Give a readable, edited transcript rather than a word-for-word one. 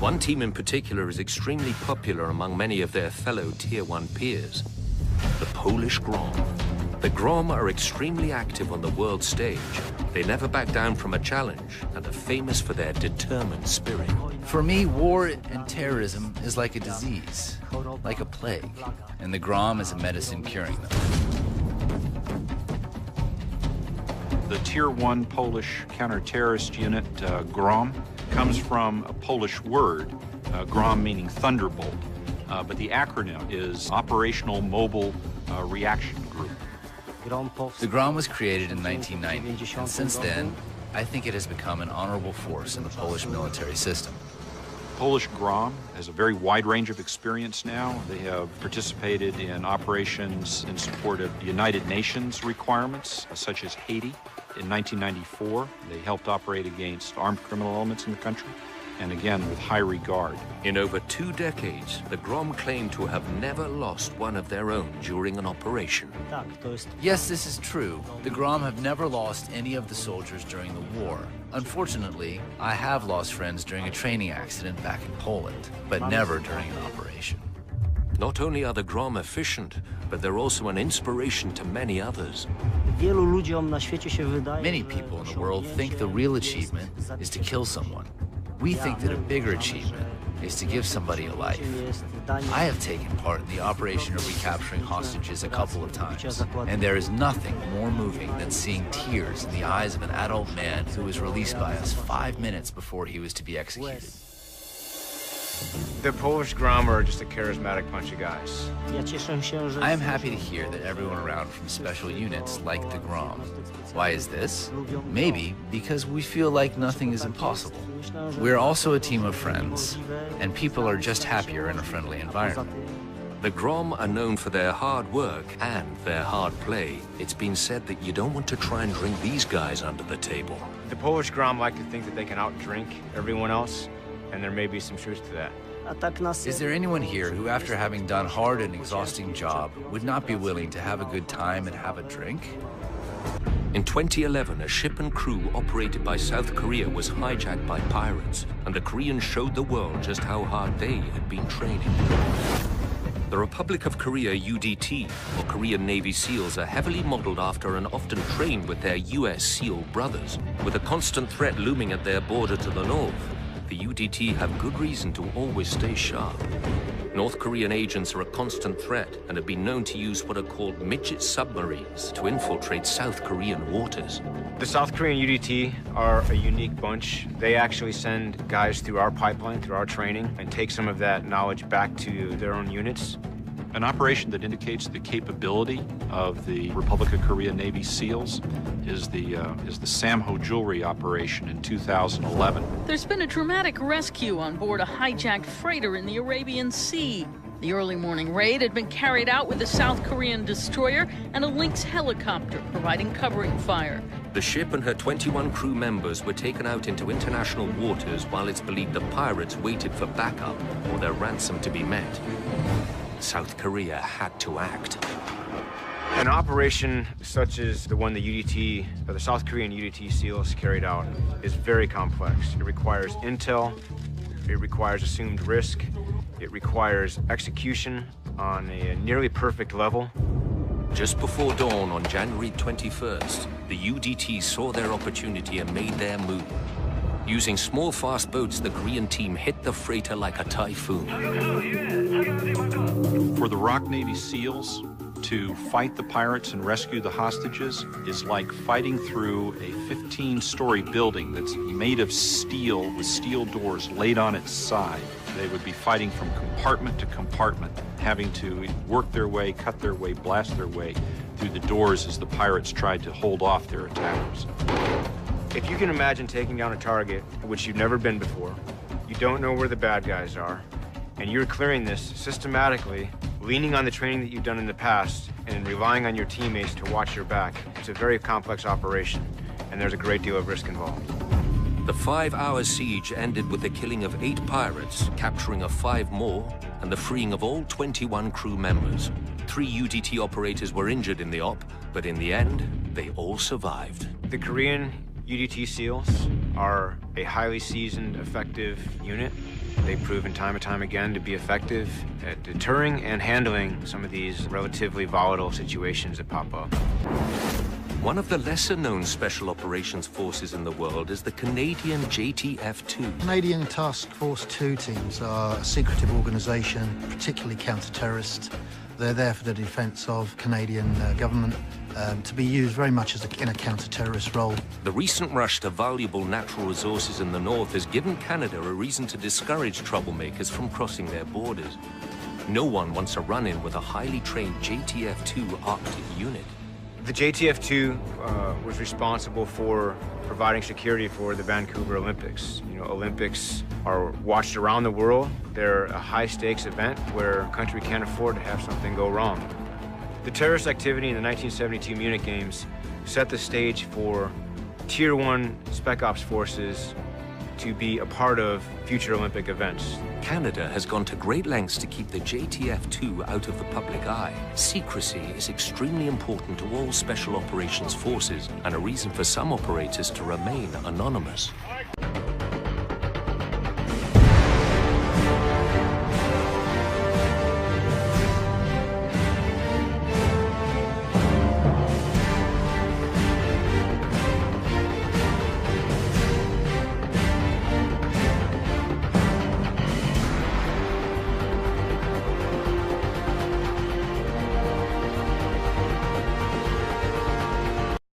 One team in particular is extremely popular among many of their fellow Tier 1 peers, the Polish GROM. The GROM are extremely active on the world stage. They never back down from a challenge and are famous for their determined spirit. For me, war and terrorism is like a disease, like a plague, and the GROM is a medicine curing them. The Tier 1 Polish counter-terrorist unit, GROM, comes from a Polish word, GROM meaning thunderbolt, but the acronym is Operational Mobile Reaction Group. The GROM was created in 1990, and since then, I think it has become an honorable force in the Polish military system. Polish GROM has a very wide range of experience now. They have participated in operations in support of United Nations requirements, such as Haiti. In 1994, they helped operate against armed criminal elements in the country, and again, with high regard. In over 2 decades, the GROM claim to have never lost one of their own during an operation. Yes, this is true. The GROM have never lost any of the soldiers during the war. Unfortunately, I have lost friends during a training accident back in Poland, but never during an operation. Not only are the GROM efficient, but they're also an inspiration to many others. Many people in the world think the real achievement is to kill someone. We think that a bigger achievement is to give somebody a life. I have taken part in the operation of recapturing hostages a couple of times, and there is nothing more moving than seeing tears in the eyes of an adult man who was released by us 5 minutes before he was to be executed. The Polish GROM are just a charismatic bunch of guys. I am happy to hear that everyone around from special units like the GROM. Why is this? Maybe because we feel like nothing is impossible. We're also a team of friends, and people are just happier in a friendly environment. The GROM are known for their hard work and their hard play. It's been said that you don't want to try and bring these guys under the table. The Polish GROM like to think that they can outdrink everyone else, and there may be some truth to that. Is there anyone here who, after having done a hard and exhausting job, would not be willing to have a good time and have a drink? In 2011, a ship and crew operated by South Korea was hijacked by pirates, and the Koreans showed the world just how hard they had been training. The Republic of Korea UDT, or Korean Navy SEALs, are heavily modeled after and often trained with their US SEAL brothers. With a constant threat looming at their border to the north, the UDT have good reason to always stay sharp. North Korean agents are a constant threat and have been known to use what are called midget submarines to infiltrate South Korean waters. The South Korean UDT are a unique bunch. They actually send guys through our pipeline, through our training, and take some of that knowledge back to their own units. An operation that indicates the capability of the Republic of Korea Navy SEALs is the Samho Jewelry operation in 2011. There's been a dramatic rescue on board a hijacked freighter in the Arabian Sea. The early morning raid had been carried out with a South Korean destroyer and a Lynx helicopter providing covering fire. The ship and her 21 crew members were taken out into international waters while it's believed the pirates waited for backup or their ransom to be met. South Korea had to act. An operation such as the one the UDT, or the South Korean UDT SEALs carried out, is very complex. It requires intel, it requires assumed risk, it requires execution on a nearly perfect level. Just before dawn on January 21st, the UDT saw their opportunity and made their move. Using small, fast boats, the Korean team hit the freighter like a typhoon. For the ROK Navy SEALs, to fight the pirates and rescue the hostages is like fighting through a 15-story building that's made of steel with steel doors laid on its side. They would be fighting from compartment to compartment, having to work their way, cut their way, blast their way through the doors as the pirates tried to hold off their attackers. If you can imagine taking down a target, which you've never been before, you don't know where the bad guys are, and you're clearing this systematically, leaning on the training that you've done in the past, and relying on your teammates to watch your back. It's a very complex operation, and there's a great deal of risk involved. The 5-hour siege ended with the killing of 8 pirates, capturing of 5 more, and the freeing of all 21 crew members. 3 UDT operators were injured in the op, but in the end, they all survived. The Korean UDT SEALs are a highly seasoned, effective unit. They've proven time and time again to be effective at deterring and handling some of these relatively volatile situations that pop up. One of the lesser-known special operations forces in the world is the Canadian JTF2. Canadian Task Force 2 teams are a secretive organisation, particularly counter-terrorist. They're there for the defence of Canadian government, to be used very much as in a counter-terrorist role. The recent rush to valuable natural resources in the north has given Canada a reason to discourage troublemakers from crossing their borders. No one wants a run-in with a highly trained JTF2 Arctic unit. The JTF2 was responsible for providing security for the Vancouver Olympics. You know, Olympics are watched around the world. They're a high-stakes event where a country can't afford to have something go wrong. The terrorist activity in the 1972 Munich Games set the stage for Tier 1 Spec Ops forces to be a part of future Olympic events. Canada has gone to great lengths to keep the JTF2 out of the public eye. Secrecy is extremely important to all special operations forces and a reason for some operators to remain anonymous.